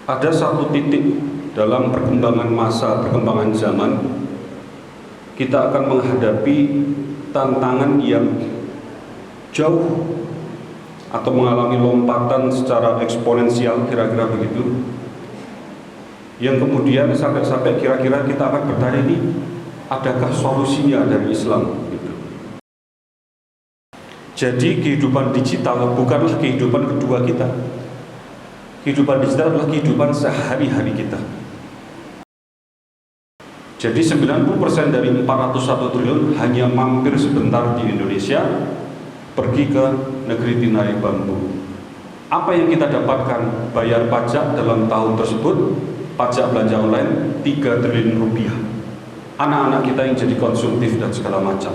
Ada satu titik dalam perkembangan masa, perkembangan zaman, kita akan menghadapi tantangan yang jauh atau mengalami lompatan secara eksponensial, kira-kira begitu, yang kemudian sampai kira-kira kita akan bertanya, ini adakah solusinya dari Islam gitu. Jadi kehidupan digital bukanlah kehidupan kedua kita. Kehidupan digital adalah kehidupan sehari-hari kita. Jadi 90% dari 401 triliun hanya mampir sebentar di Indonesia, pergi ke negeri tirai bambu. Apa yang kita dapatkan? Bayar pajak dalam tahun tersebut, pajak belanja online 3 triliun rupiah. Anak-anak kita yang jadi konsumtif dan segala macam.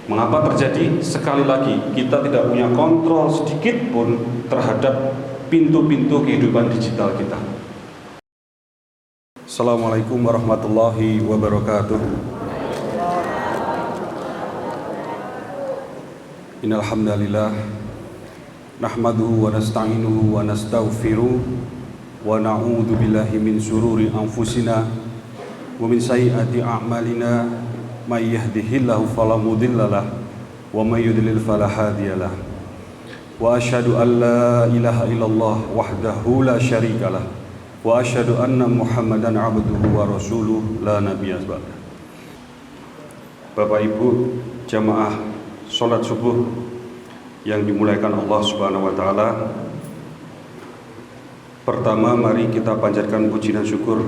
Mengapa terjadi? Sekali lagi, kita tidak punya kontrol sedikit pun terhadap pintu-pintu kehidupan digital kita. Assalamualaikum warahmatullahi wabarakatuh. Innal hamdalillah nahmaduhu wa nasta'inuhu wa nastaghfiruh wa na'udzu billahi min shururi anfusina wa min sayyiati a'malina may yahdihillahu fala mudhillalah wa may yudlil fala hadiyalah. Wa asyhadu an la ilaha illallah wahdahu la syarikalah wa asyhadu anna Muhammadan abduhu wa rasuluh la nabiyya ba'da. Bapak Ibu jamaah salat subuh yang dimuliakan Allah Subhanahu wa taala. Pertama, mari kita panjatkan puji dan syukur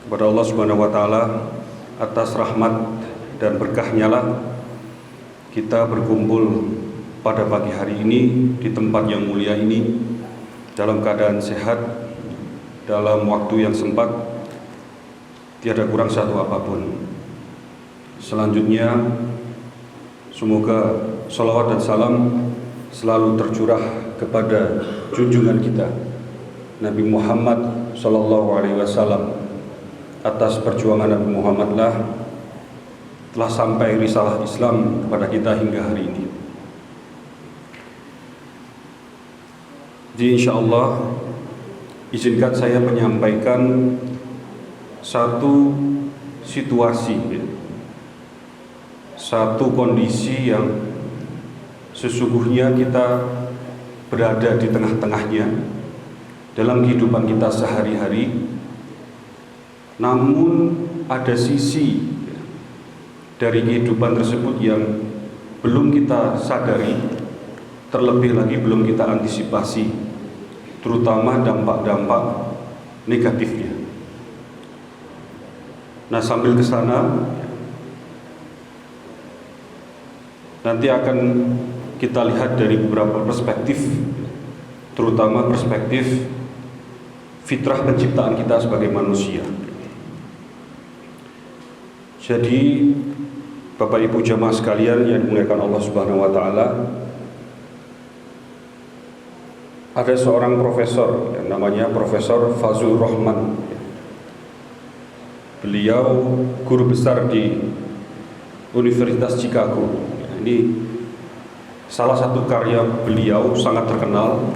kepada Allah Subhanahu wa taala atas rahmat dan berkahnya lah kita berkumpul pada pagi hari ini di tempat yang mulia ini dalam keadaan sehat, dalam waktu yang sempat, tiada kurang satu apapun. Selanjutnya, semoga salawat dan salam selalu tercurah kepada junjungan kita Nabi Muhammad SAW. Atas perjuangan Nabi Muhammad lah telah sampai risalah Islam kepada kita hingga hari ini. Jadi insyaallah izinkan saya menyampaikan satu situasi, satu kondisi yang sesungguhnya kita berada di tengah-tengahnya dalam kehidupan kita sehari-hari. Namun ada sisi dari kehidupan tersebut yang belum kita sadari, terlebih lagi belum kita antisipasi, terutama dampak-dampak negatifnya. Nah, sambil ke sana nanti akan kita lihat dari beberapa perspektif, terutama perspektif fitrah penciptaan kita sebagai manusia. Jadi Bapak Ibu jamaah sekalian yang dimuliakan Allah Subhanahu wa taala, ada seorang profesor yang namanya Profesor Fazlur Rahman. Beliau guru besar di Universitas Chicago. Ini salah satu karya beliau sangat terkenal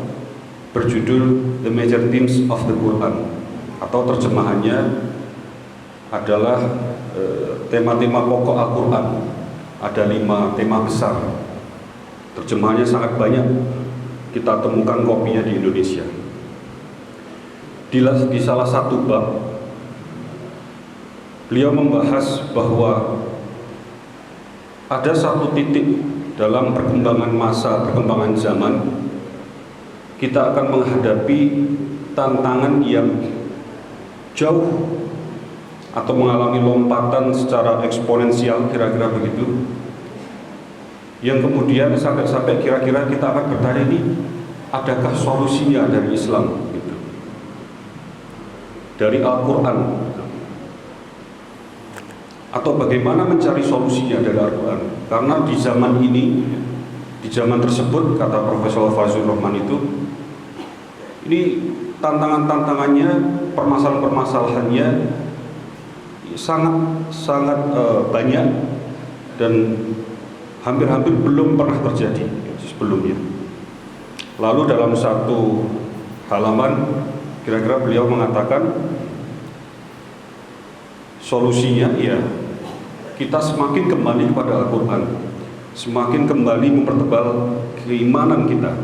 berjudul The Major Themes of the Quran, atau terjemahannya adalah tema-tema pokok Al-Quran. Ada 5 tema besar. Terjemahannya sangat banyak, kita temukan kopinya di Indonesia. Di salah satu bab, beliau membahas bahwa ada satu titik dalam perkembangan masa, perkembangan zaman, kita akan menghadapi tantangan yang jauh atau mengalami lompatan secara eksponensial, kira-kira begitu, yang kemudian sampai kira-kira kita akan bertanya, ini adakah solusinya dari Islam gitu, dari Al-Quran, atau bagaimana mencari solusinya dari Al-Quran. Karena di zaman ini, di zaman tersebut, kata Profesor Fazlur Rahman ini tantangannya, permasalahan-permasalahannya sangat banyak dan hampir-hampir belum pernah terjadi sebelumnya. Lalu dalam satu halaman kira-kira beliau mengatakan solusinya ya kita semakin kembali kepada Al-Quran, semakin kembali mempertebal keimanan kita,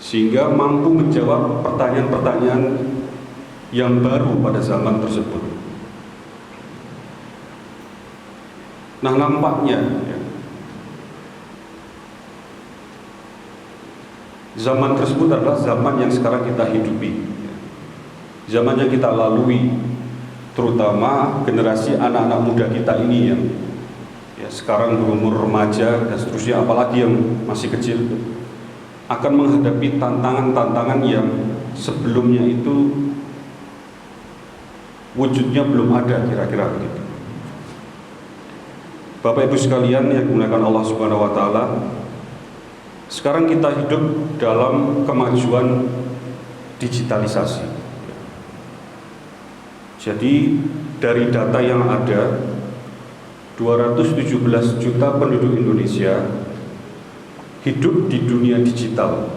sehingga mampu menjawab pertanyaan-pertanyaan yang baru pada zaman tersebut. Nah, nampaknya zaman tersebut adalah zaman yang sekarang kita hidupi, zaman yang kita lalui, terutama generasi anak-anak muda kita ini yang sekarang berumur remaja dan seterusnya, apalagi yang masih kecil, akan menghadapi tantangan-tantangan yang sebelumnya itu wujudnya belum ada, kira-kira begitu. Bapak Ibu sekalian yang dimuliakan Allah Subhanahu wa taala, sekarang kita hidup dalam kemajuan digitalisasi. Jadi dari data yang ada, 217 juta penduduk Indonesia hidup di dunia digital.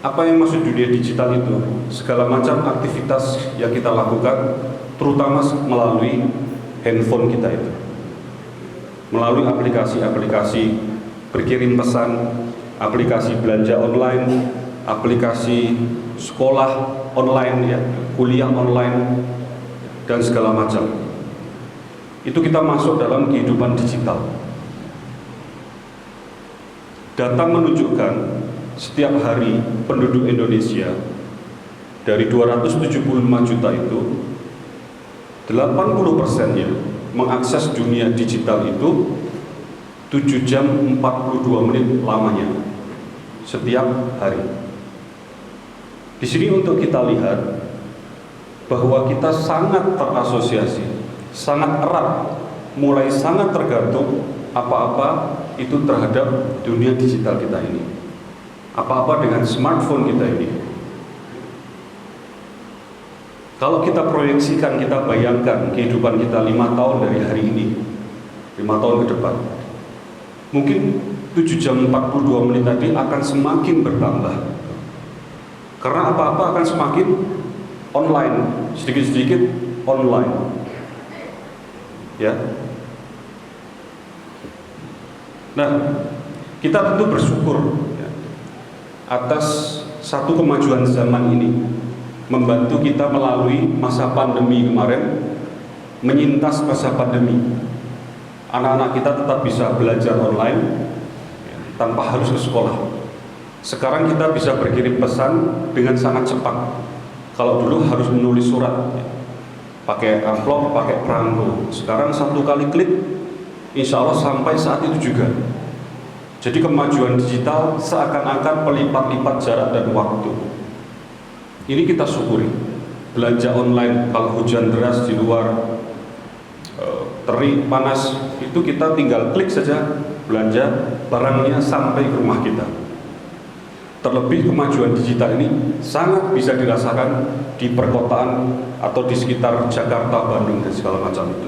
Apa yang maksud dunia digital itu? Segala macam aktivitas yang kita lakukan, terutama melalui handphone kita itu, melalui aplikasi-aplikasi berkirim pesan, aplikasi belanja online, aplikasi sekolah online, kuliah online, dan segala macam. Itu kita masuk dalam kehidupan digital. Data menunjukkan setiap hari penduduk Indonesia dari 275 juta itu 80%-nya mengakses dunia digital itu 7 jam 42 menit lamanya setiap hari. Di sini untuk kita lihat bahwa kita sangat terasosiasi, sangat erat, mulai sangat tergantung apa-apa itu terhadap dunia digital kita ini, apa-apa dengan smartphone kita ini. Kalau kita proyeksikan, kita bayangkan kehidupan kita 5 tahun dari hari ini, 5 tahun ke depan, mungkin 7 jam 42 menit tadi akan semakin bertambah, karena apa-apa akan semakin online, sedikit-sedikit online, ya. Nah, kita tentu bersyukur atas satu kemajuan zaman ini, membantu kita melalui masa pandemi kemarin, menyintas masa pandemi. Anak-anak kita tetap bisa belajar online tanpa harus ke sekolah. Sekarang kita bisa berkirim pesan dengan sangat cepat. Kalau dulu harus menulis surat, pakai amplop, pakai perangko. Sekarang satu kali klik, insya Allah sampai saat itu juga. Jadi kemajuan digital seakan-akan melipat-lipat jarak dan waktu. Ini kita syukuri. Belanja online, kalau hujan deras di luar, terik, panas, itu kita tinggal klik saja, belanja, barangnya sampai ke rumah kita. Terlebih kemajuan digital ini sangat bisa dirasakan di perkotaan atau di sekitar Jakarta, Bandung, dan segala macam itu.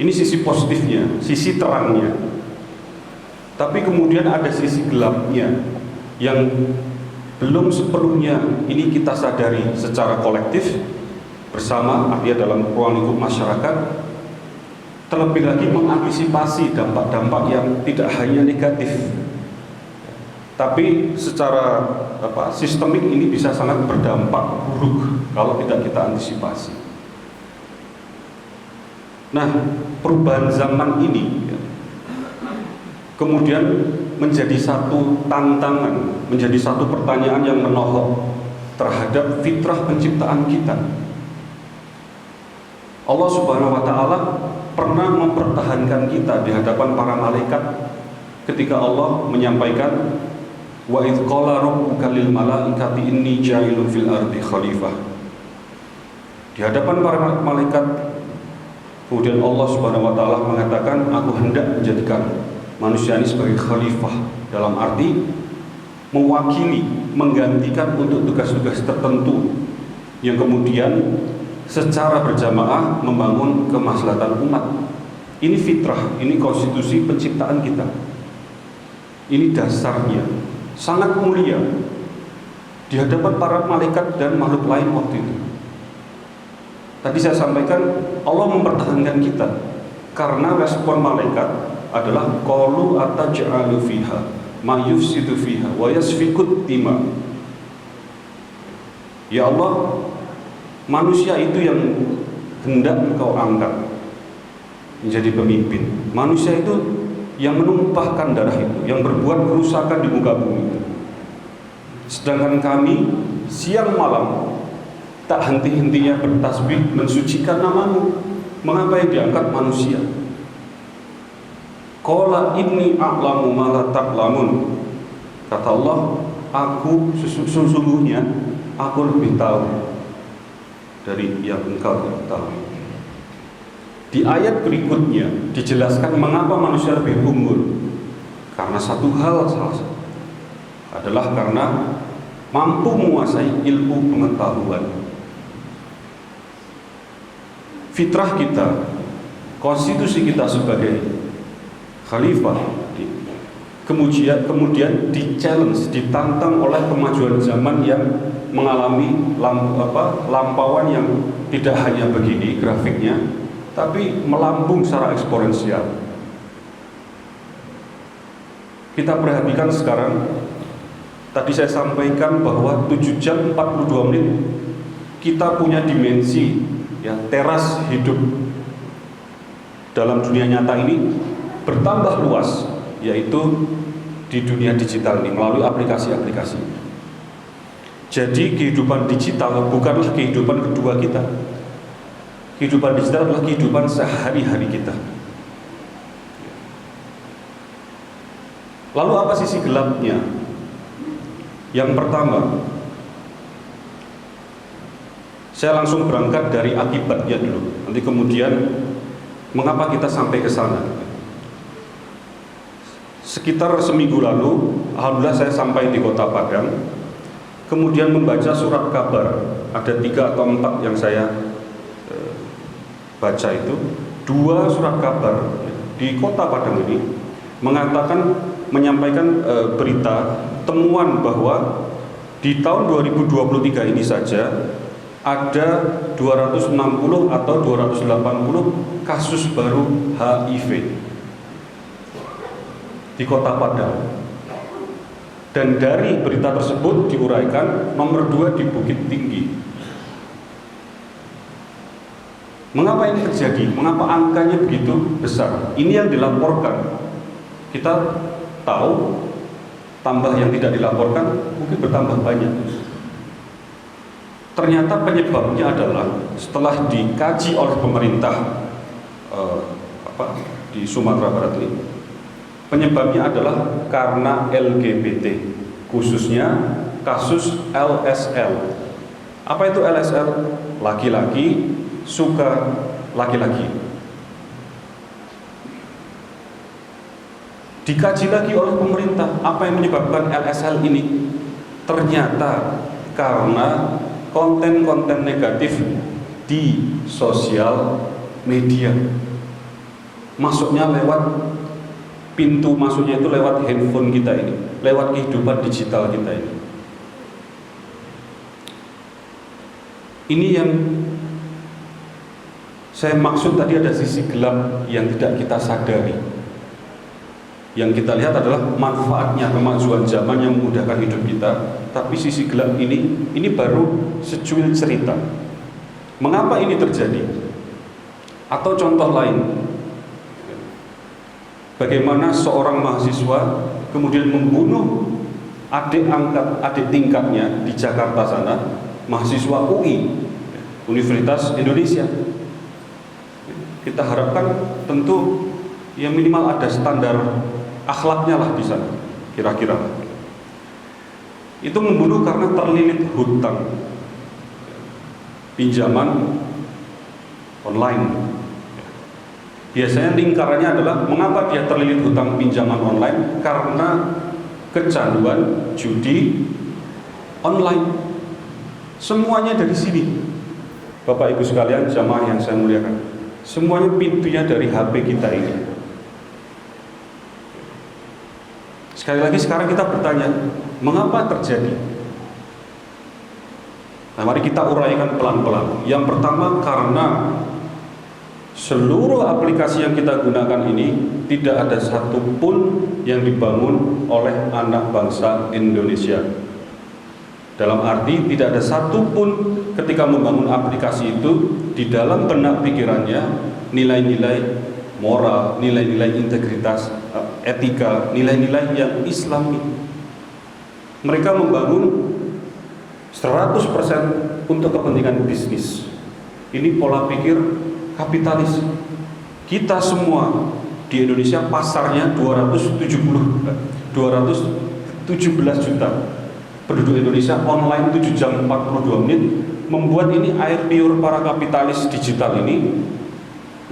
Ini sisi positifnya, sisi terangnya. Tapi kemudian ada sisi gelapnya yang belum sepenuhnya ini kita sadari secara kolektif bersama, artinya dalam ruang lingkup masyarakat. Terlebih lagi mengantisipasi dampak-dampak yang tidak hanya negatif, tapi secara sistemik ini bisa sangat berdampak buruk kalau tidak kita antisipasi. Nah, perubahan zaman ini kemudian menjadi satu tantangan, menjadi satu pertanyaan yang menohok terhadap fitrah penciptaan kita. Allah Subhanahu wa taala pernah mempertahankan kita di hadapan para malaikat ketika Allah menyampaikan wa idz qala rabbuka lil malaikati inni ja'ilun fil ardi khalifah. Di hadapan para malaikat, kemudian Allah Subhanahu wa taala mengatakan, aku hendak menjadikan manusia ini sebagai khalifah, dalam arti mewakili, menggantikan untuk tugas-tugas tertentu yang kemudian secara berjamaah membangun kemaslahatan umat. Ini fitrah, ini konstitusi penciptaan kita. Ini dasarnya sangat mulia di hadapan para malaikat dan makhluk lain waktu itu. Tadi saya sampaikan Allah mempertahankan kita karena respon malaikat adalah qalu ataj'alu fiha ma yufsidu fiha wa yasfikut dima. Ya Allah, manusia itu yang hendak Engkau angkat menjadi pemimpin. Manusia itu yang menumpahkan darah itu, yang berbuat kerusakan di muka bumi itu. Sedangkan kami siang malam tak henti-hentinya bertasbih mensucikan nama-Mu. Mengapa yang diangkat manusia? Qala inni a'lamu ma la ta'lamun. Kata Allah, aku sesungguhnya aku lebih tahu dari yang engkau tahu. Di ayat berikutnya dijelaskan mengapa manusia lebih unggul. Karena satu hal salah satu adalah karena mampu menguasai ilmu pengetahuan. Fitrah kita, konstitusi kita sebagai khalifah kemudian di-challenge, ditantang oleh kemajuan zaman yang mengalami lampauan yang tidak hanya begini grafiknya, tapi melambung secara eksponensial. Kita perhatikan sekarang, tadi saya sampaikan bahwa 7 jam 42 menit kita punya dimensi ya, teras hidup dalam dunia nyata ini bertambah luas, yaitu di dunia digital ini melalui aplikasi-aplikasi. Jadi kehidupan digital bukanlah kehidupan kedua kita. Kehidupan digital adalah kehidupan sehari-hari kita. Lalu apa sisi gelapnya? Yang pertama, saya langsung berangkat dari akibatnya dulu. Nanti kemudian mengapa kita sampai ke sana? Sekitar seminggu lalu, alhamdulillah saya sampai di Kota Padang. Kemudian membaca surat kabar. Ada 3 atau 4 yang saya baca itu. 2 surat kabar di Kota Padang ini menyampaikan berita temuan bahwa di tahun 2023 ini saja ada 260 atau 280 kasus baru HIV di Kota Padang. Dan dari berita tersebut diuraikan nomor 2 di Bukit Tinggi. Mengapa ini terjadi? Mengapa angkanya begitu besar? Ini yang dilaporkan. Kita tahu tambah yang tidak dilaporkan mungkin bertambah banyak. Ternyata penyebabnya adalah setelah dikaji oleh pemerintah di Sumatera Barat ini, penyebabnya adalah karena LGBT, khususnya kasus LSL. Apa itu LSL? Laki-laki suka laki-laki. Dikaji lagi oleh pemerintah, apa yang menyebabkan LSL ini? Ternyata karena konten-konten negatif di sosial media. Masuknya lewat pintu masuknya itu lewat handphone kita ini, lewat kehidupan digital kita ini. Ini yang saya maksud tadi, ada sisi gelap yang tidak kita sadari. Yang kita lihat adalah manfaatnya kemajuan zaman yang memudahkan hidup kita, tapi sisi gelap ini baru secuil cerita. Mengapa ini terjadi? Atau contoh lain, bagaimana seorang mahasiswa kemudian membunuh adik tingkatnya di Jakarta sana, mahasiswa UI, Universitas Indonesia. Kita harapkan tentu ya minimal ada standar akhlaknya lah di sana, kira-kira. Itu membunuh karena terlilit hutang pinjaman online. Biasanya lingkarannya adalah mengapa dia terlilit hutang pinjaman online? Karena kecanduan judi online. Semuanya dari sini. Bapak Ibu sekalian, jamaah yang saya muliakan, semuanya pintunya dari HP kita ini. Sekali lagi sekarang kita bertanya, mengapa terjadi? Nah, mari kita uraikan pelan-pelan. Yang pertama, karena seluruh aplikasi yang kita gunakan ini tidak ada satupun yang dibangun oleh anak bangsa Indonesia. Dalam arti tidak ada satupun ketika membangun aplikasi itu di dalam benak pikirannya nilai-nilai moral, nilai-nilai integritas, etika, nilai-nilai yang Islami. Mereka membangun 100% untuk kepentingan bisnis. Ini pola pikir kapitalis. Kita semua di Indonesia pasarnya 217 juta penduduk Indonesia, online 7 jam 42 menit, membuat ini air liur para kapitalis digital ini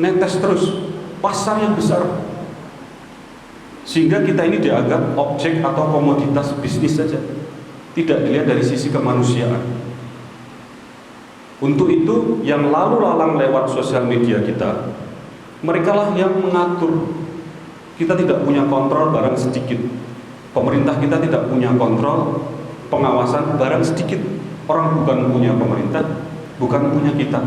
netes terus. Pasar yang besar, sehingga kita ini dianggap objek atau komoditas bisnis saja, tidak dilihat dari sisi kemanusiaan. Untuk itu yang lalu lalang lewat sosial media kita, mereka lah yang mengatur. Kita tidak punya kontrol barang sedikit. Pemerintah kita tidak punya kontrol pengawasan barang sedikit. Orang bukan punya pemerintah, bukan punya kita.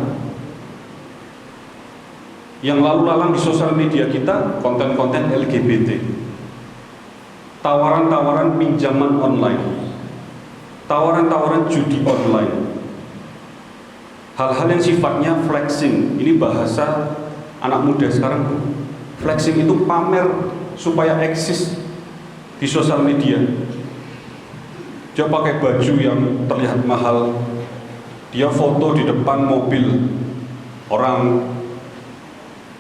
Yang lalu lalang di sosial media kita, konten-konten LGBT, tawaran-tawaran pinjaman online, tawaran-tawaran judi online, hal-hal yang sifatnya flexing. Ini bahasa anak muda sekarang. Flexing itu pamer supaya eksis di sosial media. Dia pakai baju yang terlihat mahal, dia foto di depan mobil orang,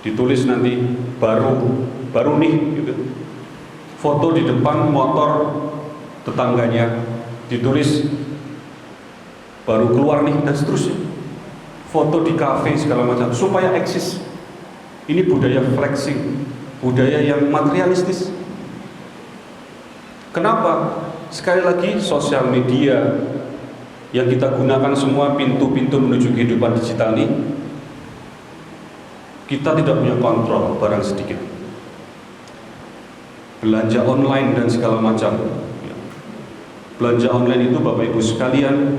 ditulis nanti baru nih gitu. Foto di depan motor tetangganya, ditulis baru keluar nih, dan seterusnya. Foto di kafe segala macam supaya eksis. Ini budaya flexing, budaya yang materialistis. Kenapa? Sekali lagi, sosial media yang kita gunakan semua pintu-pintu menuju kehidupan digital ini, kita tidak punya kontrol barang sedikit. Belanja online dan segala macam. Belanja online itu Bapak Ibu sekalian,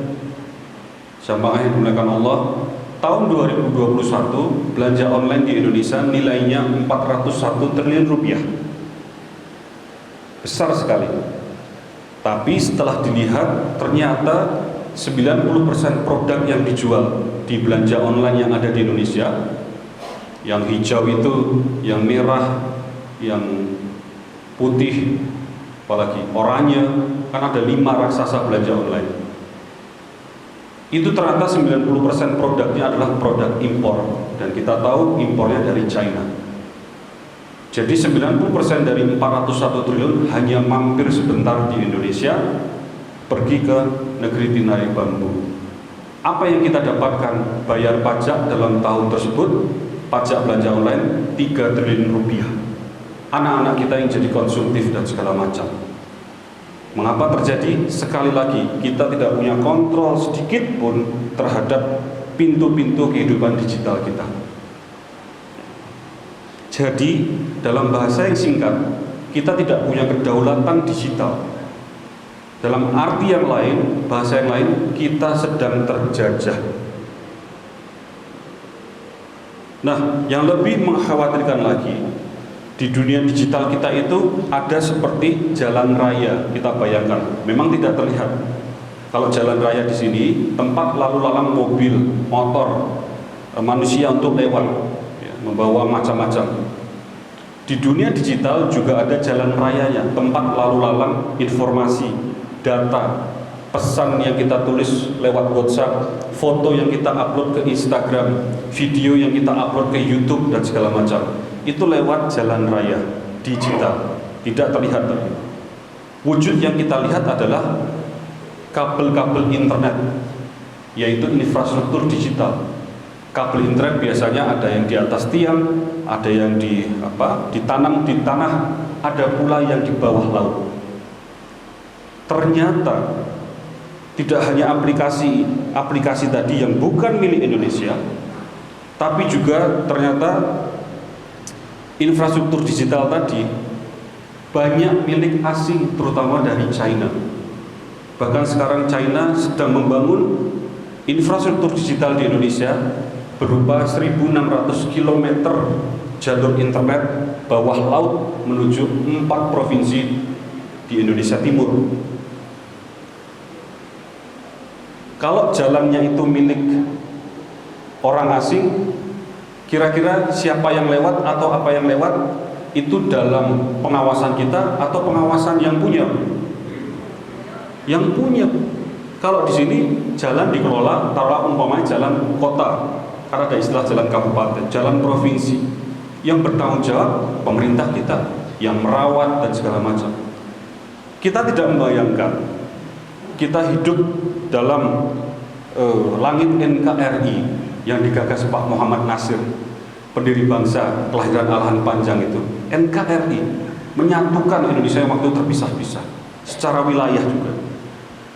jamaah yang dimuliakan Allah, tahun 2021 belanja online di Indonesia nilainya 401 triliun rupiah. Besar sekali. Tapi setelah dilihat, ternyata 90% produk yang dijual di belanja online yang ada di Indonesia, yang hijau itu, yang merah, yang putih, apalagi oranye, kan ada 5 raksasa belanja online. Itu ternyata 90% produknya adalah produk impor, dan kita tahu impornya dari China. Jadi 90% dari 401 triliun hanya mampir sebentar di Indonesia, pergi ke negeri tirai bambu. Apa yang kita dapatkan? Bayar pajak dalam tahun tersebut, pajak belanja online 3 triliun rupiah. Anak-anak kita yang jadi konsumtif dan segala macam. Mengapa terjadi? Sekali lagi, kita tidak punya kontrol sedikit pun terhadap pintu-pintu kehidupan digital kita. Jadi, dalam bahasa yang singkat, kita tidak punya kedaulatan digital. Dalam arti yang lain, bahasa yang lain, kita sedang terjajah. Nah, yang lebih mengkhawatirkan lagi, di dunia digital kita itu ada seperti jalan raya. Kita bayangkan, memang tidak terlihat. Kalau jalan raya di sini, tempat lalu lalang mobil, motor, manusia untuk lewat, ya, membawa macam-macam. Di dunia digital juga ada jalan rayanya, tempat lalu lalang informasi, data, pesan yang kita tulis lewat WhatsApp, foto yang kita upload ke Instagram, video yang kita upload ke YouTube dan segala macam. Itu lewat jalan raya digital, tidak terlihat. Wujud yang kita lihat adalah kabel-kabel internet, yaitu infrastruktur digital. Kabel internet biasanya ada yang di atas tiang, ada yang ditanam di tanah, ada pula yang di bawah laut. Ternyata tidak hanya aplikasi tadi yang bukan milik Indonesia, tapi juga ternyata infrastruktur digital tadi banyak milik asing, terutama dari China. Bahkan sekarang China sedang membangun infrastruktur digital di Indonesia berupa 1.600 km jalur internet bawah laut menuju 4 provinsi di Indonesia Timur. Kalau jalannya itu milik orang asing, kira-kira siapa yang lewat atau apa yang lewat itu dalam pengawasan kita atau pengawasan yang punya? Yang punya. Kalau di sini jalan dikelola, taruhlah umpamanya jalan kota, karena ada istilah jalan kabupaten, jalan provinsi, yang bertanggung jawab pemerintah kita, yang merawat dan segala macam. Kita tidak membayangkan kita hidup dalam langit NKRI yang digagas Pak Muhammad Nasir, pendiri bangsa kelahiran Alahan Panjang itu. NKRI menyatukan Indonesia yang waktu terpisah-pisah secara wilayah juga.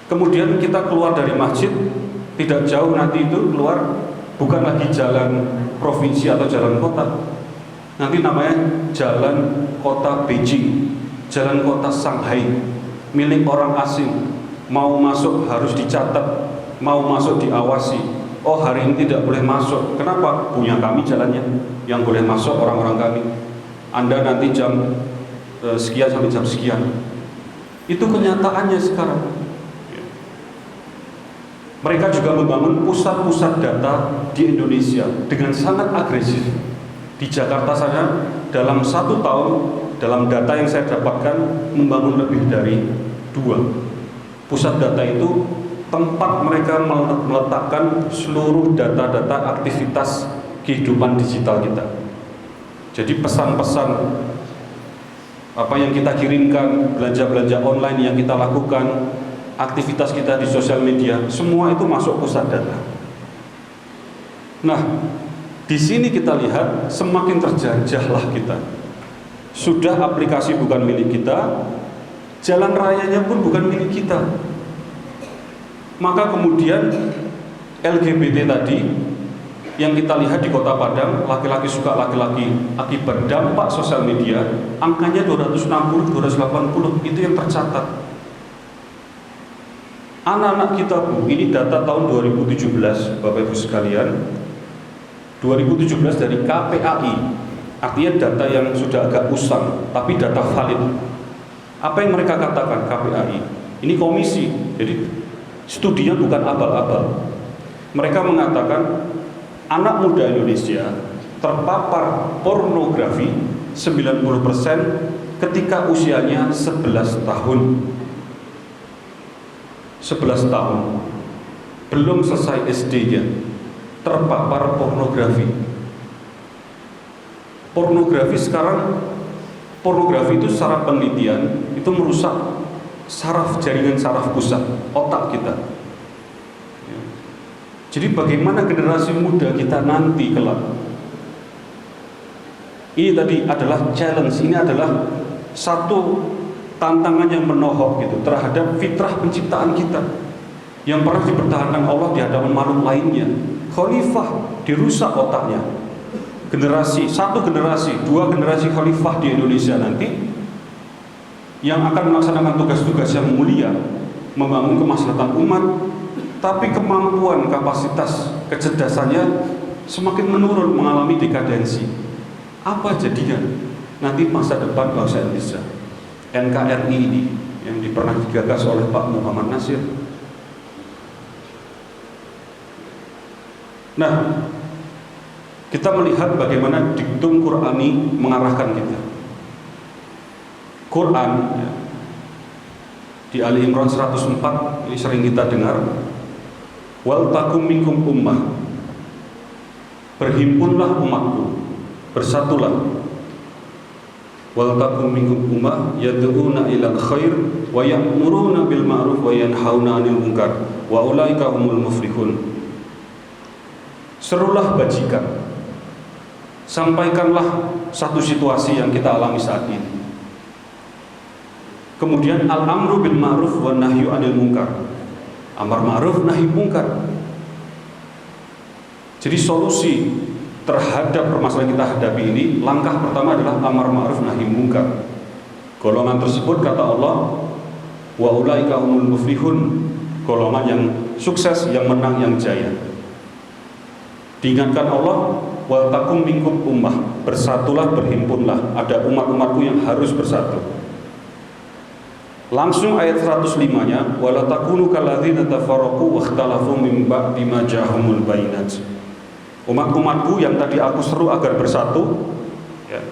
Kemudian kita keluar dari masjid, tidak jauh nanti itu keluar bukan lagi jalan provinsi atau jalan kota, nanti namanya jalan kota Beijing, jalan kota Shanghai, milik orang asing. Mau masuk harus dicatat, mau masuk diawasi. Oh, hari ini tidak boleh masuk. Kenapa? Punya kami jalannya, yang boleh masuk orang-orang kami. Anda nanti jam sekian sampai jam sekian. Itu kenyataannya sekarang. Mereka juga membangun pusat-pusat data di Indonesia dengan sangat agresif. Di Jakarta saja dalam 1 tahun, dalam data yang saya dapatkan, membangun lebih dari 2 pusat data. Itu tempat mereka meletakkan seluruh data-data aktivitas kehidupan digital kita. Jadi pesan-pesan apa yang kita kirimkan, belanja-belanja online yang kita lakukan, aktivitas kita di sosial media, semua itu masuk pusat data. Nah, di sini kita lihat semakin terjajahlah kita. Sudah aplikasi bukan milik kita, jalan rayanya pun bukan milik kita. Maka kemudian LGBT tadi yang kita lihat di Kota Padang, laki-laki suka laki-laki, akibat dampak sosial media, angkanya 260, 280, itu yang tercatat. Anak-anak kita, Bu, ini data tahun 2017, Bapak Ibu sekalian. 2017 dari KPAI, artinya data yang sudah agak usang, tapi data valid. Apa yang mereka katakan KPAI? Ini komisi, jadi studinya bukan abal-abal. Mereka mengatakan anak muda Indonesia terpapar pornografi 90% ketika usianya 11 tahun. 11 tahun, belum selesai SD-nya, terpapar pornografi. Pornografi sekarang, pornografi itu secara penelitian itu merusak saraf, jaringan saraf pusat otak kita. Jadi bagaimana generasi muda kita nanti kelak? Ini tadi adalah challenge, ini adalah satu tantangan yang menohok gitu terhadap fitrah penciptaan kita yang pernah dipertahankan Allah di hadapan makhluk lainnya. Khalifah dirusak otaknya. Satu generasi, 2 generasi khalifah di Indonesia nanti yang akan melaksanakan tugas-tugas yang mulia, membangun kemaslahatan umat, tapi kemampuan, kapasitas, kecerdasannya semakin menurun, mengalami dekadensi. Apa jadinya nanti masa depan bangsa Indonesia? NKRI ini yang pernah digagas oleh Pak Muhammad Nasir. Nah, kita melihat bagaimana diktum Qur'ani mengarahkan kita. Quran ya, di Ali Imran 104 ini sering kita dengar, wal takum minkum ummah, berhimpunlah umatku, bersatulah. Wal takum minkum ummah yad'una ilal khair wa ya'muruna bil ma'ruf wa yanhauna 'anil munkar wa ulaika humul muflihun. Serulah bajikan, sampaikanlah satu situasi yang kita alami saat ini. Kemudian al-amru bil ma'ruf wa nahyu 'anil munkar, amar ma'ruf nahi munkar. Jadi solusi terhadap permasalahan kita hadapi ini, langkah pertama adalah amar ma'ruf nahi munkar. Golongan tersebut kata Allah, wa ulaika humul muflihun, golongan yang sukses, yang menang, yang jaya. Diingatkan Allah, wal takum minkum ummah, bersatulah, berhimpunlah, ada umat-umatku yang harus bersatu. Langsung ayat 105-nya, wala takunu kalladzina tafarraqu wakhtalafu min ba'di ma ja'ahumul bayinat. Umat-umatku yang tadi aku seru agar bersatu, ya,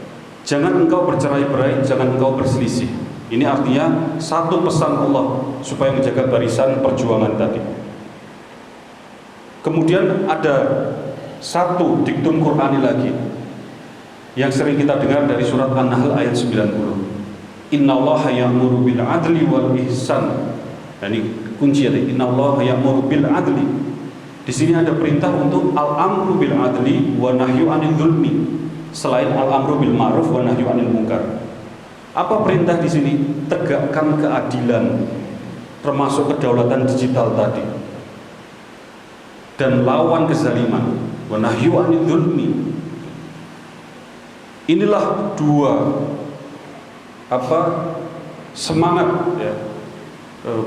jangan engkau bercerai-berai, jangan engkau berselisih. Ini artinya satu pesan Allah supaya menjaga barisan perjuangan tadi. Kemudian ada satu diktum Qur'ani lagi yang sering kita dengar dari surat An-Nahl ayat 90. Innallaha ya'muru bil adli wal ihsan. Nah, ini kunci ya, innallaha ya'muru bil adli. Di sini ada perintah untuk al-amru bil adli wa nahyu 'anil dzulmi. Selain al-amru bil ma'ruf wa nahyu 'anil munkar. Apa perintah di sini? Tegakkan keadilan, termasuk kedaulatan digital tadi. Dan lawan kezaliman, wa nahyu 'anil dzulmi. Inilah dua semangat, ya,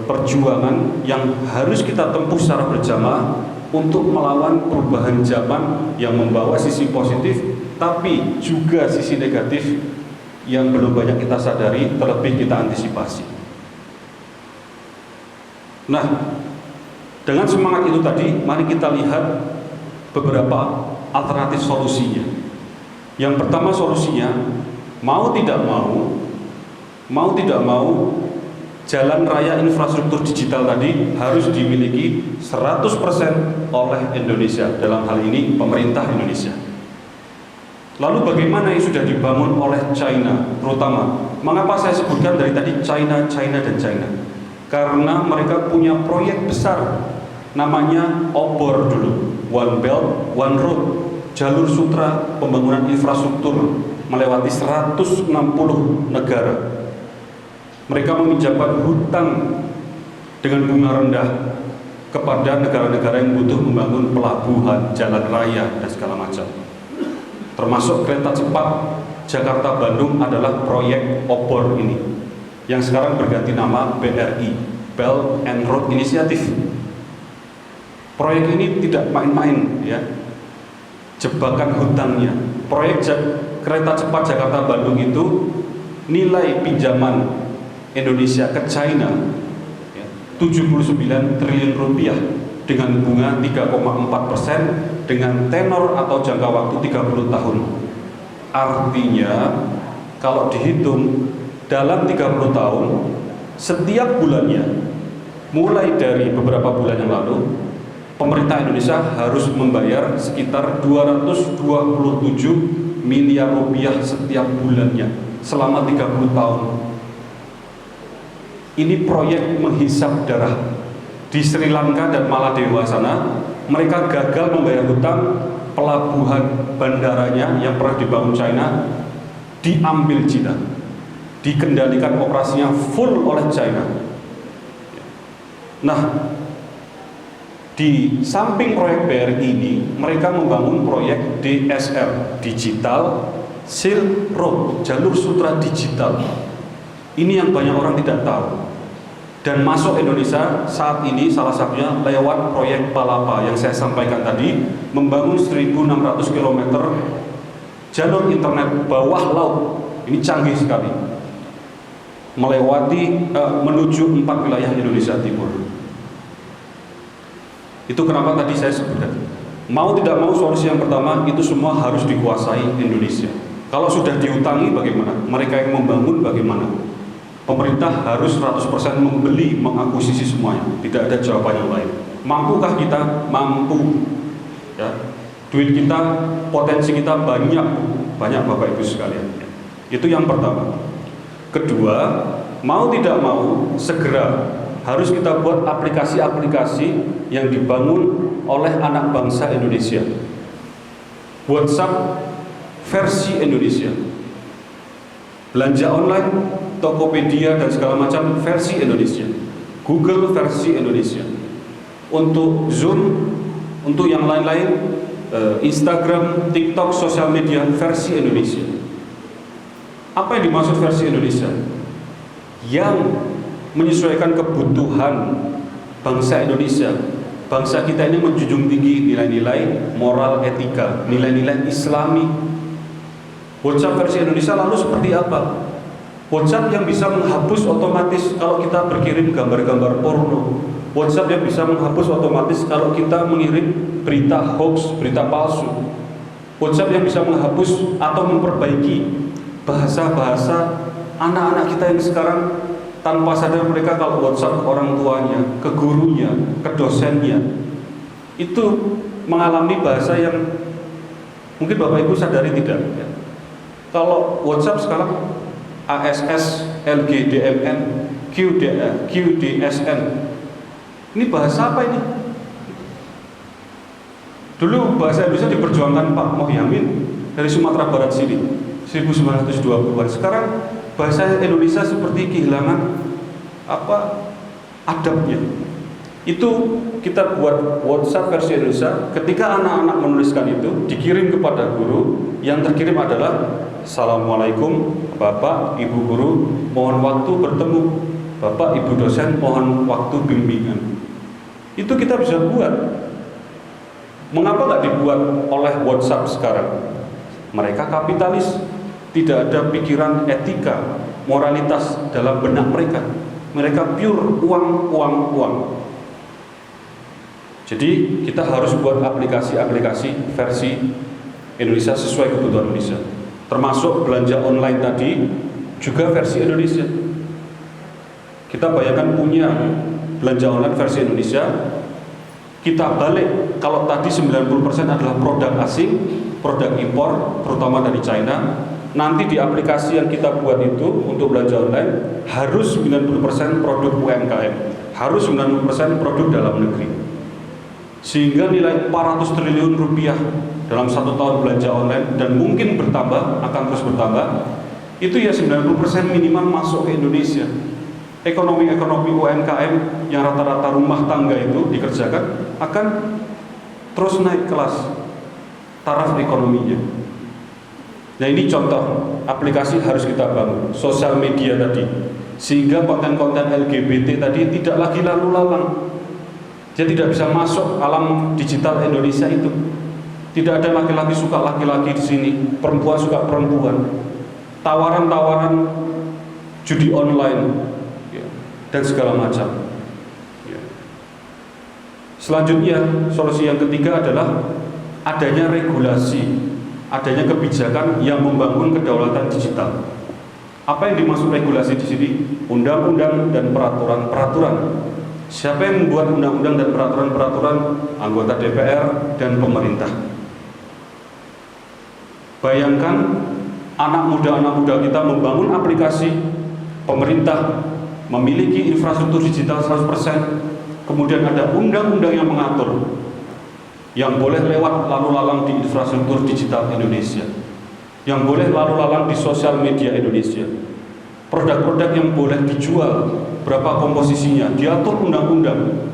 perjuangan yang harus kita tempuh secara berjamaah untuk melawan perubahan zaman yang membawa sisi positif tapi juga sisi negatif yang belum banyak kita sadari, terlebih kita antisipasi. Nah, dengan semangat itu tadi, mari kita lihat beberapa alternatif solusinya. Yang pertama solusinya, mau tidak mau jalan raya infrastruktur digital tadi harus dimiliki 100% oleh Indonesia, dalam hal ini pemerintah Indonesia. Lalu bagaimana yang sudah dibangun oleh China terutama? Mengapa saya sebutkan dari tadi China dan China? Karena mereka punya proyek besar namanya OBOR dulu, One Belt One Road, jalur sutra pembangunan infrastruktur melewati 160 negara. Mereka meminjamkan hutang dengan bunga rendah kepada negara-negara yang butuh membangun pelabuhan, jalan raya, dan segala macam. Termasuk kereta cepat Jakarta-Bandung adalah proyek OBOR ini, yang sekarang berganti nama BRI, Belt and Road Initiative. Proyek ini tidak main-main, ya. Jebakan hutangnya. Proyek kereta cepat Jakarta-Bandung itu nilai pinjaman Indonesia ke China, ya, 79 triliun rupiah dengan bunga 3,4% dengan tenor atau jangka waktu 30 tahun. Artinya kalau dihitung dalam 30 tahun, setiap bulannya, mulai dari beberapa bulan yang lalu, pemerintah Indonesia harus membayar sekitar 227 miliar rupiah setiap bulannya selama 30 tahun. Ini proyek menghisap darah. Di Sri Lanka dan Maladewa sana, mereka gagal membayar hutang, pelabuhan bandaranya yang pernah dibangun China diambil China, dikendalikan operasinya full oleh China. Nah, di samping proyek BRI ini, mereka membangun proyek DSR, Digital Silk Road, jalur sutra digital. Ini yang banyak orang tidak tahu. Dan masuk Indonesia saat ini salah satunya lewat proyek Palapa yang saya sampaikan tadi, membangun 1.600 km jalur internet bawah laut. Ini canggih sekali, melewati menuju 4 wilayah Indonesia Timur. Itu kenapa tadi saya sebutkan, mau tidak mau solusi yang pertama itu semua harus dikuasai Indonesia. Kalau sudah diutangi bagaimana? Mereka yang membangun bagaimana? Pemerintah harus 100% membeli, mengakuisisi semuanya. Tidak ada jawaban yang lain. Mampukah kita? Mampu, ya. Duit kita, potensi kita banyak Bapak Ibu sekalian. Itu yang pertama. Kedua, mau tidak mau segera harus kita buat aplikasi-aplikasi yang dibangun oleh anak bangsa Indonesia. WhatsApp versi Indonesia, belanja online, Tokopedia dan segala macam versi Indonesia, Google versi Indonesia. Untuk Zoom, untuk yang lain-lain, Instagram, TikTok, sosial media versi Indonesia. Apa yang dimaksud versi Indonesia? yang menyesuaikan kebutuhan bangsa Indonesia. Bangsa kita ini menjunjung tinggi nilai-nilai moral etika, nilai-nilai Islami. WhatsApp versi Indonesia lalu seperti apa? WhatsApp yang bisa menghapus otomatis kalau kita berkirim gambar-gambar porno. WhatsApp yang bisa menghapus otomatis kalau kita mengirim berita hoax, berita palsu. WhatsApp yang bisa menghapus atau memperbaiki bahasa-bahasa anak-anak kita yang sekarang tanpa sadar mereka kalau WhatsApp ke orang tuanya, ke gurunya, ke dosennya, itu mengalami bahasa yang mungkin Bapak Ibu sadari tidak ya. Kalau WhatsApp sekarang ASS, LGDMN, QDSN, ini bahasa apa ini? Dulu bahasa Indonesia diperjuangkan Pak Mohyamin dari Sumatera Barat sini 1920-an. Sekarang bahasa Indonesia seperti kehilangan adabnya. Itu kita buat WhatsApp versi Indonesia. Ketika anak-anak menuliskan itu dikirim kepada guru, yang terkirim adalah Assalamualaikum Bapak Ibu guru, mohon waktu bertemu. Bapak Ibu dosen, mohon waktu bimbingan. Itu kita bisa buat. Mengapa nggak dibuat oleh WhatsApp sekarang? Mereka kapitalis, tidak ada pikiran etika, moralitas dalam benak mereka. Mereka pure uang. Jadi kita harus buat aplikasi-aplikasi versi Indonesia sesuai kebutuhan Indonesia. Termasuk belanja online tadi juga versi Indonesia. Kita bayangkan punya belanja online versi Indonesia, kita balik, kalau tadi 90% adalah produk asing, produk impor, terutama dari China. Nanti di aplikasi yang kita buat itu untuk belanja online harus 90% produk UMKM, harus 90% produk dalam negeri. Sehingga nilai 400 triliun rupiah dalam 1 tahun belanja online, dan mungkin bertambah, akan terus bertambah, itu ya 90% minimal masuk ke Indonesia. Ekonomi UMKM yang rata-rata rumah tangga itu dikerjakan akan terus naik kelas taraf ekonominya. Nah, ini contoh aplikasi harus kita bangun, sosial media tadi, sehingga konten-konten LGBT tadi tidak lagi lalu lalang. Dia tidak bisa masuk alam digital Indonesia itu. Tidak ada laki-laki suka laki-laki di sini, perempuan suka perempuan. Tawaran-tawaran judi online ya, dan segala macam. Ya. Selanjutnya, solusi yang ketiga adalah adanya regulasi, adanya kebijakan yang membangun kedaulatan digital. Apa yang dimaksud regulasi di sini? Undang-undang dan peraturan-peraturan. Siapa yang membuat undang-undang dan peraturan-peraturan? Anggota DPR dan pemerintah. Bayangkan anak muda kita membangun aplikasi, pemerintah memiliki infrastruktur digital 100%, kemudian ada undang-undang yang mengatur yang boleh lewat lalu lalang di infrastruktur digital Indonesia, yang boleh lalu lalang di sosial media Indonesia. Produk-produk yang boleh dijual, berapa komposisinya, diatur undang-undang.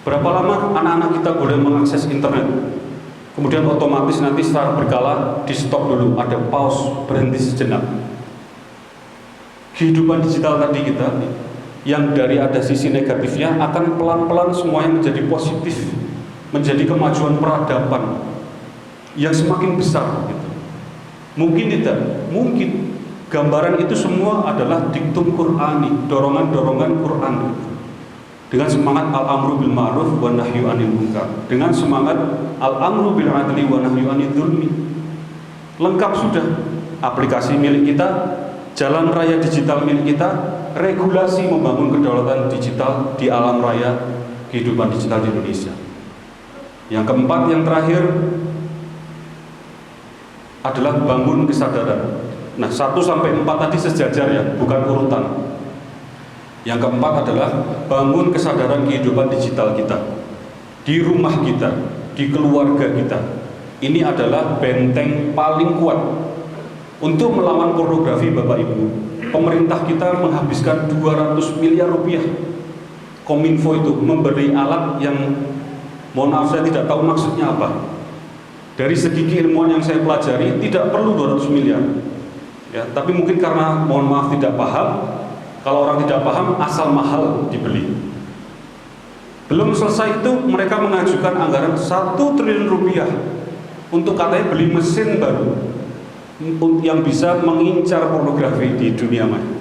Berapa lama anak-anak kita boleh mengakses internet. Kemudian otomatis nanti secara berkala di stop dulu, ada pause, berhenti sejenak. Kehidupan digital tadi kita, yang dari ada sisi negatifnya, akan pelan-pelan semuanya menjadi positif, menjadi kemajuan peradaban yang semakin besar gitu. Mungkin tidak, mungkin gambaran itu semua adalah diktum Qur'ani, dorongan-dorongan Qur'an gitu. Dengan semangat al-amru bil ma'ruf wa nahyu 'anil munkar, dengan semangat al-amru bil 'adli wa nahyu 'anil dzulmi. Lengkap sudah aplikasi milik kita, jalan raya digital milik kita, regulasi membangun kedaulatan digital di alam raya kehidupan digital di Indonesia. Yang keempat, yang terakhir adalah bangun kesadaran. Nah, 1-4 tadi sejajar ya, bukan urutan. Yang keempat adalah bangun kesadaran kehidupan digital kita, di rumah kita, di keluarga kita. Ini adalah benteng paling kuat untuk melawan pornografi, Bapak Ibu. Pemerintah kita menghabiskan 200 miliar rupiah. Kominfo itu memberi alat yang, mohon maaf saya tidak tahu maksudnya apa. Dari segi keilmuan yang saya pelajari tidak perlu 200 miliar. Ya, tapi mungkin karena mohon maaf tidak paham, Kalau orang tidak paham, asal mahal dibeli. Belum selesai itu, mereka mengajukan anggaran 1 triliun rupiah untuk katanya beli mesin baru yang bisa mengincar pornografi di dunia maya.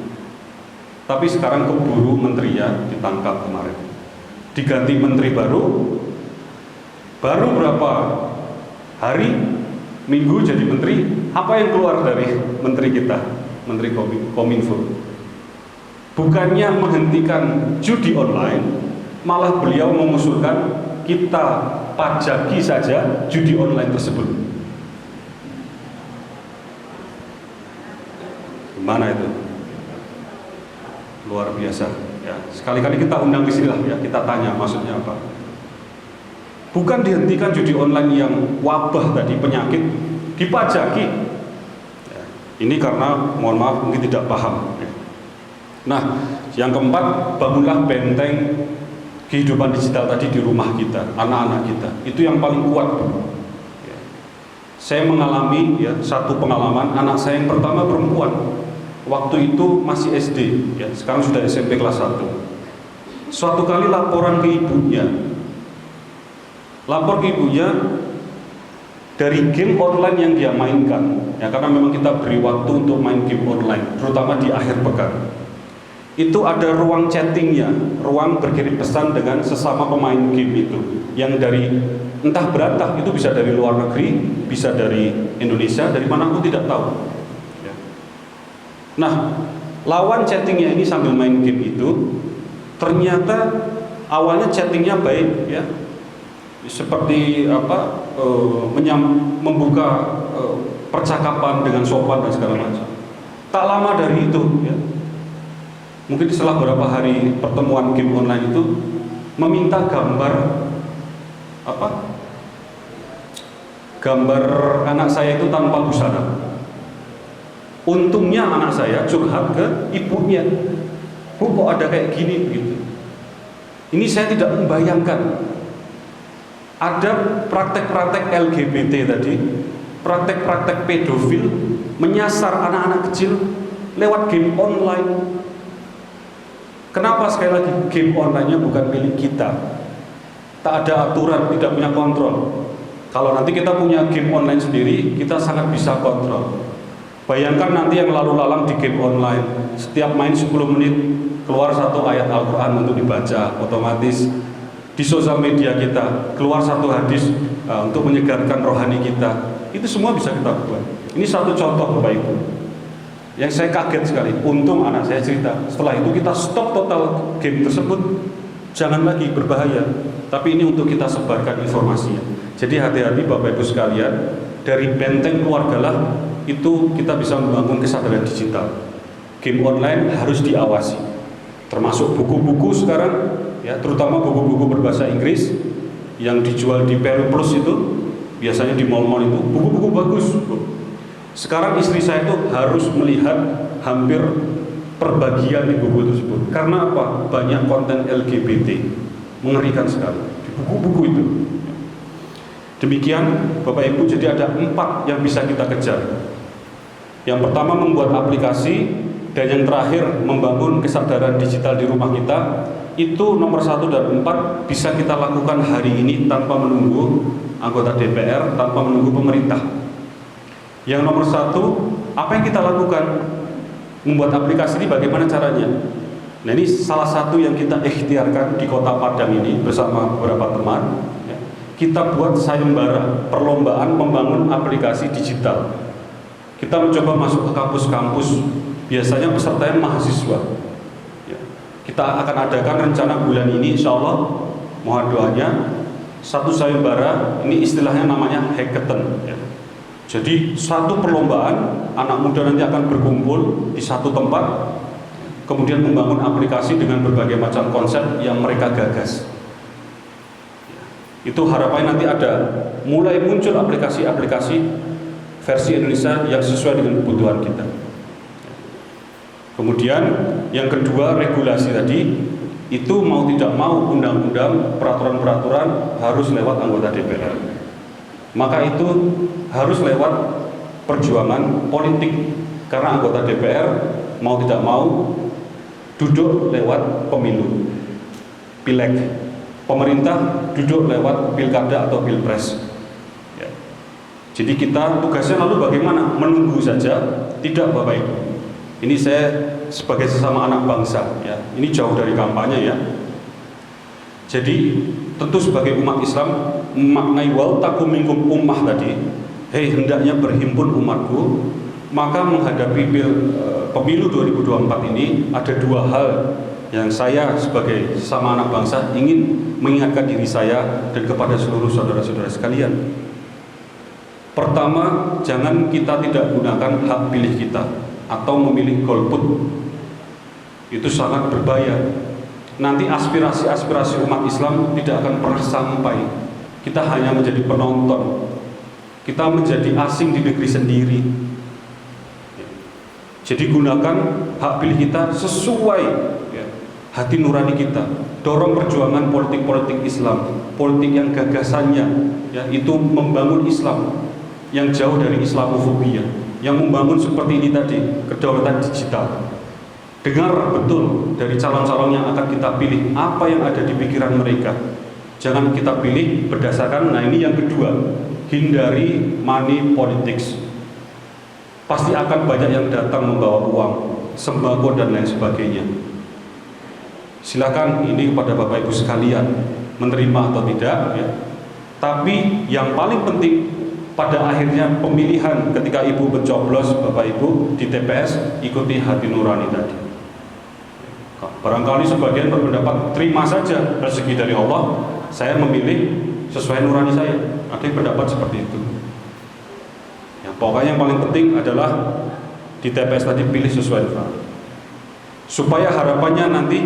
Tapi sekarang keburu menteri ya, ditangkap kemarin. Diganti menteri baru berapa hari, minggu jadi menteri, apa yang keluar dari menteri kita, Menteri Kominfo? Bukannya menghentikan judi online, malah beliau mengusulkan kita pajaki saja judi online tersebut. Gimana itu? Luar biasa ya. Sekali-kali kita undang ke sini lah ya, kita tanya maksudnya apa. Bukan dihentikan judi online yang wabah tadi, penyakit, dipajaki ya. Ini karena mohon maaf mungkin tidak paham ya. Nah, yang keempat, bangunlah benteng kehidupan digital tadi di rumah kita, anak-anak kita. Itu yang paling kuat ya. Saya mengalami ya, satu pengalaman, anak saya yang pertama perempuan. Waktu itu masih SD, ya, sekarang sudah SMP kelas 1. Suatu kali laporan ke ibunya, lapor ke ibunya dari game online yang dia mainkan, ya, karena memang kita beri waktu untuk main game online, terutama di akhir pekan. Itu ada ruang chattingnya, ruang berkirim pesan dengan sesama pemain game itu, yang dari entah berantah, itu bisa dari luar negeri, bisa dari Indonesia, dari mana pun tidak tahu. Nah, lawan chattingnya ini sambil main game itu, ternyata awalnya chattingnya baik ya, seperti apa, membuka percakapan dengan sopan dan segala macam. Tak lama dari itu ya, mungkin setelah beberapa hari pertemuan game online itu, meminta gambar apa, gambar anak saya itu tanpa busana. Untungnya anak saya curhat ke ibunya, "Bu, kok ada kayak gini?" begitu. Ini saya tidak membayangkan ada praktek-praktek LGBT tadi, praktek-praktek pedofil menyasar anak-anak kecil lewat game online. Kenapa? Sekali lagi, game online-nya bukan milik kita, tak ada aturan, tidak punya kontrol. Kalau nanti kita punya game online sendiri, kita sangat bisa kontrol. Bayangkan nanti yang lalu lalang di game online, setiap main 10 menit keluar satu ayat Al-Quran untuk dibaca, otomatis di sosial media kita keluar satu hadis untuk menyegarkan rohani kita. Itu semua bisa kita buat. Ini satu contoh Bapak Ibu yang saya kaget sekali. Untung anak saya cerita, setelah itu kita stop total game tersebut, jangan lagi, berbahaya. Tapi ini untuk kita sebarkan informasinya. Jadi hati-hati Bapak Ibu sekalian, dari benteng keluargalah itu kita bisa membangun kesadaran digital. Game online harus diawasi, termasuk buku-buku sekarang ya, terutama buku-buku berbahasa Inggris yang dijual di Peru Plus itu, biasanya di mall-mall itu buku-buku bagus. Sekarang istri saya itu harus melihat hampir perbagian di buku tersebut. Karena apa? Banyak konten LGBT, mengerikan sekali di buku-buku itu. Demikian Bapak Ibu, jadi ada 4 yang bisa kita kejar. Yang pertama membuat aplikasi, dan yang terakhir membangun kesadaran digital di rumah kita. Itu nomor 1 dan 4 bisa kita lakukan hari ini tanpa menunggu anggota DPR, tanpa menunggu pemerintah. Yang nomor 1, apa yang kita lakukan? Membuat aplikasi ini bagaimana caranya? Nah, ini salah satu yang kita ikhtiarkan di Kota Padang ini bersama beberapa teman ya. Kita buat sayembara perlombaan membangun aplikasi digital. Kita mencoba masuk ke kampus-kampus, biasanya pesertanya mahasiswa ya. Kita akan adakan rencana bulan ini, insya Allah, mohon doanya, satu sayembara, ini istilahnya namanya hackathon ya. Jadi satu perlombaan, anak muda nanti akan berkumpul di satu tempat, kemudian membangun aplikasi dengan berbagai macam konsep yang mereka gagas. Itu harapannya nanti ada mulai muncul aplikasi-aplikasi versi Indonesia yang sesuai dengan kebutuhan kita. Kemudian yang kedua, regulasi tadi itu mau tidak mau, undang-undang, peraturan-peraturan harus lewat anggota DPR. Maka itu harus lewat perjuangan politik, karena anggota DPR mau tidak mau duduk lewat pemilu, pileg. Pemerintah duduk lewat pilkada atau pilpres. Ya. Jadi kita tugasnya lalu bagaimana? Menunggu saja? Tidak, Bapak Ibu. Ini saya sebagai sesama anak bangsa, ya. Ini jauh dari kampanye, ya. Jadi tentu sebagai umat Islam memaknai wal takum minkum ummah tadi, hendaknya berhimpun umatku, maka menghadapi pemilu 2024 ini ada dua hal yang saya sebagai sesama anak bangsa ingin mengingatkan diri saya dan kepada seluruh saudara-saudara sekalian. Pertama, jangan kita tidak gunakan hak pilih kita atau memilih golput. Itu sangat berbahaya. Nanti aspirasi-aspirasi umat Islam tidak akan pernah sampai. Kita hanya menjadi penonton. Kita menjadi asing di negeri sendiri. Jadi gunakan hak pilih kita sesuai, ya, hati nurani kita. Dorong perjuangan politik-politik Islam, politik yang gagasannya, ya, itu membangun Islam yang jauh dari Islamofobia, yang membangun seperti ini tadi, kedaulatan digital. Dengar betul dari calon-calon yang akan kita pilih apa yang ada di pikiran mereka. Jangan kita pilih berdasarkan, nah ini yang kedua, hindari money politics. Pasti akan banyak yang datang membawa uang, sembako dan lain sebagainya. Silakan ini kepada Bapak Ibu sekalian menerima atau tidak, ya. Tapi yang paling penting pada akhirnya pemilihan ketika Ibu mencoblos Bapak Ibu di TPS, ikuti hati nurani tadi. Barangkali sebagian berpendapat terima saja rezeki dari Allah, saya memilih sesuai nurani saya. Ada yang pendapat seperti itu. Ya, pokoknya yang paling penting adalah di TPS tadi pilih sesuai nurani. Supaya harapannya nanti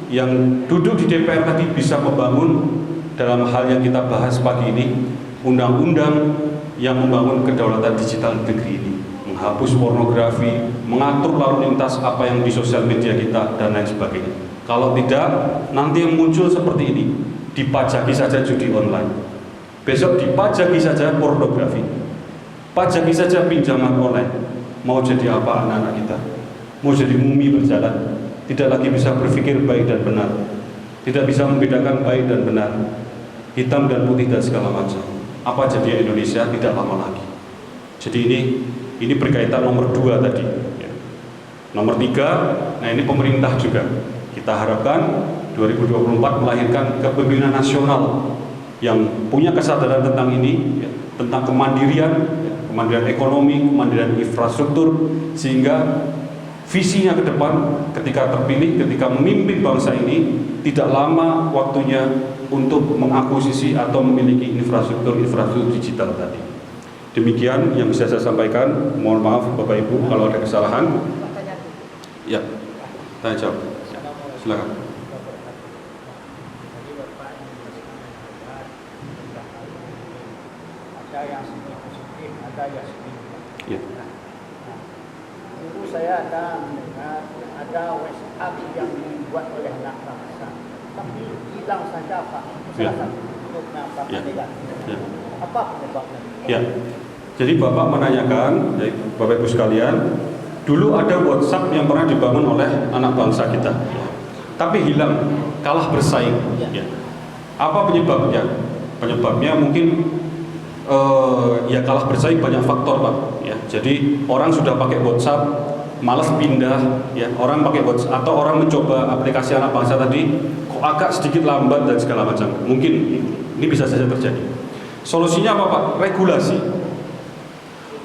yang duduk di DPR tadi bisa membangun dalam hal yang kita bahas pagi ini, undang-undang yang membangun kedaulatan digital negeri ini, menghapus pornografi, mengatur lalu lintas apa yang di sosial media kita dan lain sebagainya. Kalau tidak, nanti yang muncul seperti ini, dipajaki saja judi online, besok dipajaki saja pornografi, pajaki saja pinjaman online. Mau jadi apa anak-anak kita? Mau jadi mumi berjalan, tidak lagi bisa berpikir baik dan benar, tidak bisa membedakan baik dan benar, hitam dan putih dan segala macam. Apa jadi Indonesia tidak lama lagi. Jadi ini berkaitan nomor 2 tadi, ya. Nomor 3, nah ini pemerintah juga kita harapkan 2024 melahirkan kepemimpinan nasional yang punya kesadaran tentang ini, ya, tentang kemandirian, ya, kemandirian ekonomi, kemandirian infrastruktur, sehingga visinya ke depan ketika terpilih, ketika memimpin bangsa ini, tidak lama waktunya untuk mengakuisisi atau memiliki infrastruktur digital tadi. Demikian yang bisa saya sampaikan. Mohon maaf Bapak Ibu kalau ada kesalahan. Ya, tanya jawab. Silakan. Ada yang positif, ada yang negatif. Ya. Dulu saya ada mendengar ada WhatsApp yang dibuat oleh anak bangsa, tapi hilang saja Pak. Salah satu bentuknya Pak negatif. Ya. Apa penyebabnya? Ya. Jadi Bapak menanyakan, Bapak Ibu sekalian, dulu ada WhatsApp yang pernah dibangun oleh anak bangsa kita, tapi hilang, kalah bersaing. Ya. Apa penyebabnya? Penyebabnya mungkin ya kalah bersaing banyak faktor Pak. Ya. Jadi orang sudah pakai WhatsApp, malas pindah, ya. Orang pakai WhatsApp atau orang mencoba aplikasi anak bangsa tadi, kok agak sedikit lambat dan segala macam. Mungkin ini bisa saja terjadi. Solusinya apa Pak? Regulasi.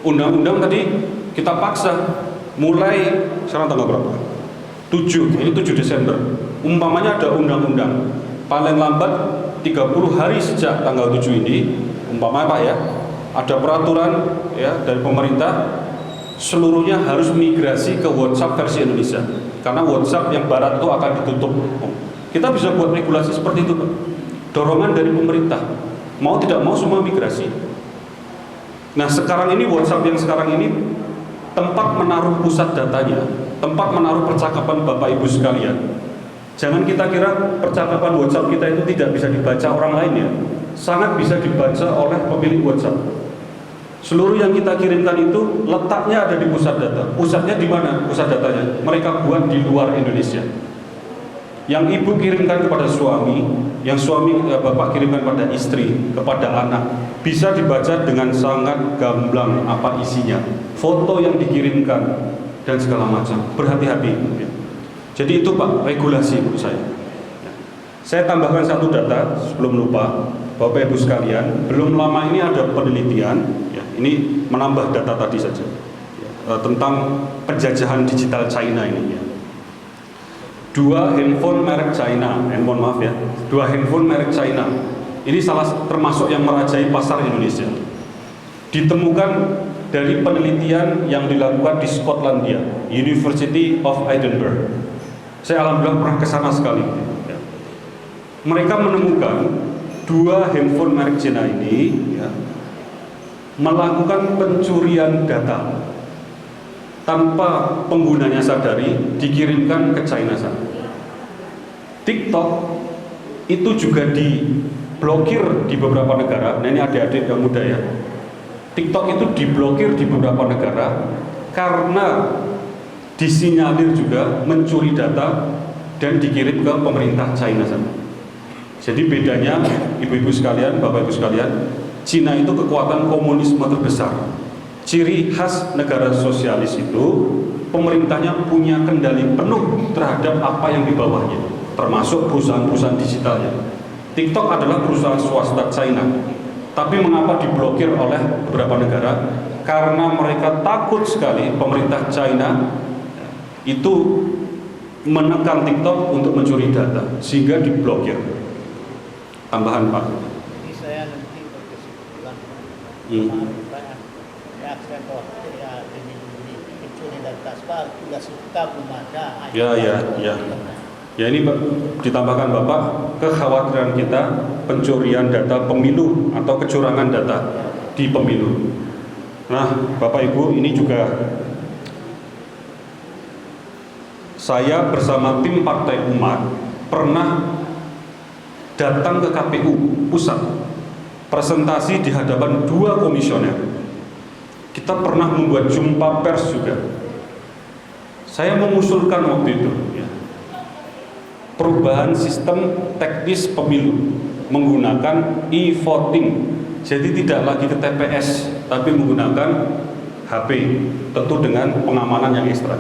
Undang-undang tadi kita paksa mulai sekarang tanggal berapa? 7, ini 7 Desember. Umpamanya ada undang-undang paling lambat 30 hari sejak tanggal 7 ini, umpamanya Pak ya, ada peraturan ya dari pemerintah seluruhnya harus migrasi ke WhatsApp versi Indonesia. Karena WhatsApp yang barat itu akan ditutup. Kita bisa buat regulasi seperti itu Pak. Dorongan dari pemerintah. Mau tidak mau semua migrasi. Nah sekarang ini WhatsApp yang sekarang ini tempat menaruh pusat datanya, tempat menaruh percakapan Bapak Ibu sekalian. Jangan kita kira percakapan WhatsApp kita itu tidak bisa dibaca orang lain ya. Sangat bisa dibaca oleh pemilik WhatsApp. Seluruh yang kita kirimkan itu letaknya ada di pusat data. Pusatnya di mana? Pusat datanya. Mereka buat di luar Indonesia. yang ibu kirimkan kepada suami, yang bapak kirimkan pada istri, kepada anak, bisa dibaca dengan sangat gamblang apa isinya, foto yang dikirimkan dan segala macam. Berhati-hati. Jadi itu Pak, regulasi menurut saya. Saya tambahkan satu data sebelum lupa, Bapak Ibu sekalian, belum lama ini ada penelitian, ya, ini menambah data tadi saja, ya, tentang penjajahan digital China ini. Ya. Dua handphone merek China ini termasuk yang merajai pasar Indonesia. Ditemukan dari penelitian yang dilakukan di Skotlandia, University of Edinburgh. Saya alhamdulillah pernah ke sana sekali. Mereka menemukan dua handphone merek China ini melakukan pencurian data tanpa penggunanya sadari, dikirimkan ke China sana. TikTok itu juga diblokir di beberapa negara. Nah ini adik-adik yang muda ya. TikTok itu diblokir di beberapa negara karena disinyalir juga mencuri data dan dikirim ke pemerintah China sana. Jadi bedanya ibu-ibu sekalian, bapak-ibu sekalian, Cina itu kekuatan komunisme terbesar. Ciri khas negara sosialis itu pemerintahnya punya kendali penuh terhadap apa yang di bawahnya, termasuk perusahaan-perusahaan digitalnya. TikTok adalah perusahaan swasta China, tapi mengapa diblokir oleh beberapa negara? Karena mereka takut sekali pemerintah China itu menekan TikTok untuk mencuri data, sehingga diblokir. Tambahan Pak. Jadi saya nanti berkesimpulan. Saya khawatir ya ini pencuri data sebab sudah suka belum ada. Ya ini ditambahkan Bapak, kekhawatiran kita pencurian data pemilu atau kecurangan data di pemilu. Nah Bapak Ibu, ini juga saya bersama tim Partai Umat pernah datang ke KPU pusat, presentasi di hadapan dua komisioner. Kita pernah membuat jumpa pers juga. Saya mengusulkan waktu itu perubahan sistem teknis pemilu menggunakan e-voting. Jadi tidak lagi ke TPS, tapi menggunakan HP, tentu dengan pengamanan yang ekstra.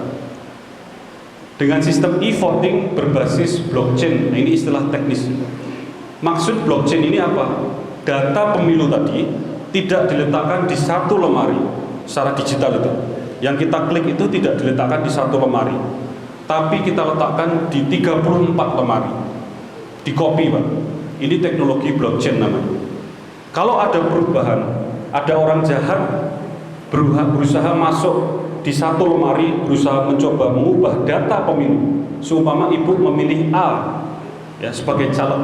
Dengan sistem e-voting berbasis blockchain, ini istilah teknis. Maksud blockchain ini apa? Data pemilu tadi tidak diletakkan di satu lemari secara digital itu. Yang kita klik itu tidak diletakkan di satu lemari, tapi kita letakkan di 34 lemari. Di copy Pak. Ini teknologi blockchain namanya. Kalau ada perubahan, ada orang jahat berusaha masuk di satu lemari, berusaha mencoba mengubah data pemilu. Seumpama ibu memilih A ya sebagai caleg.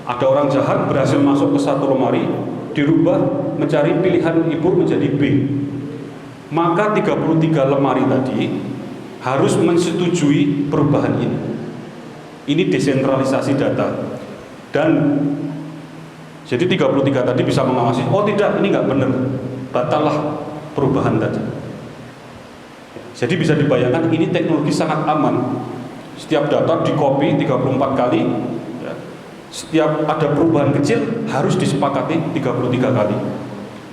Ada orang jahat berhasil masuk ke satu lemari, dirubah mencari pilihan ibu menjadi B. Maka 33 lemari tadi harus menyetujui perubahan ini. Ini desentralisasi data. Dan jadi 33 tadi bisa mengawasi, oh tidak, ini nggak benar, batallah perubahan tadi. Jadi bisa dibayangkan ini teknologi sangat aman. Setiap data di-copy 34 kali, ya. Setiap ada perubahan kecil harus disepakati 33 kali.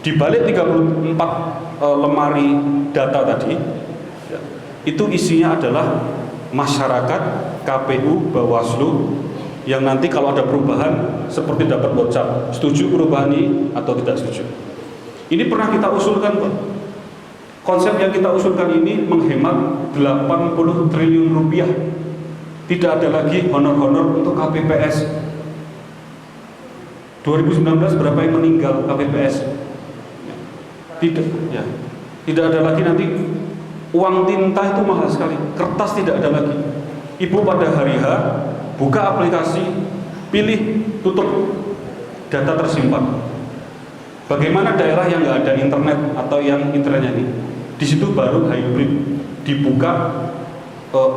Di balik 34 lemari data tadi, ya, itu isinya adalah masyarakat, KPU, Bawaslu, yang nanti kalau ada perubahan seperti dapat WhatsApp, setuju perubahan ini atau tidak setuju. Ini pernah kita usulkan Pak. Konsep yang kita usulkan ini menghemat 80 triliun rupiah. Tidak ada lagi honor-honor untuk KPPS. 2019 berapa yang meninggal KPPS? Tidak ada lagi nanti uang tinta itu mahal sekali. Kertas tidak ada lagi. Ibu pada hari H buka aplikasi, pilih, tutup, data tersimpan. Bagaimana daerah yang nggak ada internet atau yang internetnya ini? Di situ baru hybrid, dibuka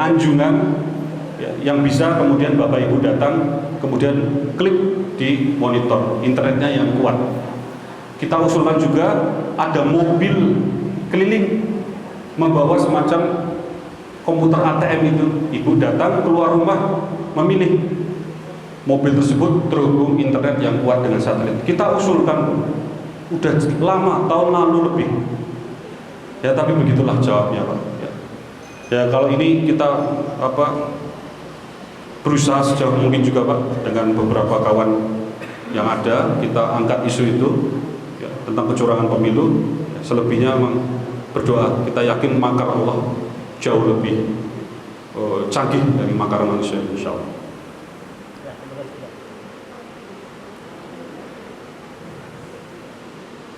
anjungan ya, yang bisa kemudian Bapak Ibu datang, kemudian klik di monitor, internetnya yang kuat. Kita usulkan juga ada mobil keliling membawa semacam komputer ATM itu. Ibu datang keluar rumah, memilih mobil tersebut terhubung internet yang kuat dengan satelit. Kita usulkan udah lama, tahun lalu lebih. Ya, tapi begitulah jawabnya, Pak. Ya, kalau ini kita berusaha sejauh mungkin juga, Pak, dengan beberapa kawan yang ada, kita angkat isu itu ya, tentang kecurangan pemilu. Selebihnya memang berdoa, kita yakin makar Allah jauh lebih canggih dari makar manusia, insya Allah.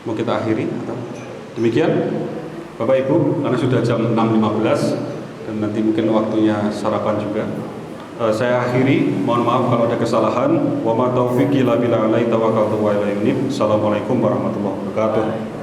Mau kita akhiri atau demikian, Bapak Ibu, karena sudah jam 6.15 dan nanti mungkin waktunya sarapan juga. Saya akhiri, mohon maaf kalau ada kesalahan. Wa ma taufiqi illa billah, alaihi tawakkaltu wa ilaihi unib. Assalamualaikum warahmatullahi wabarakatuh.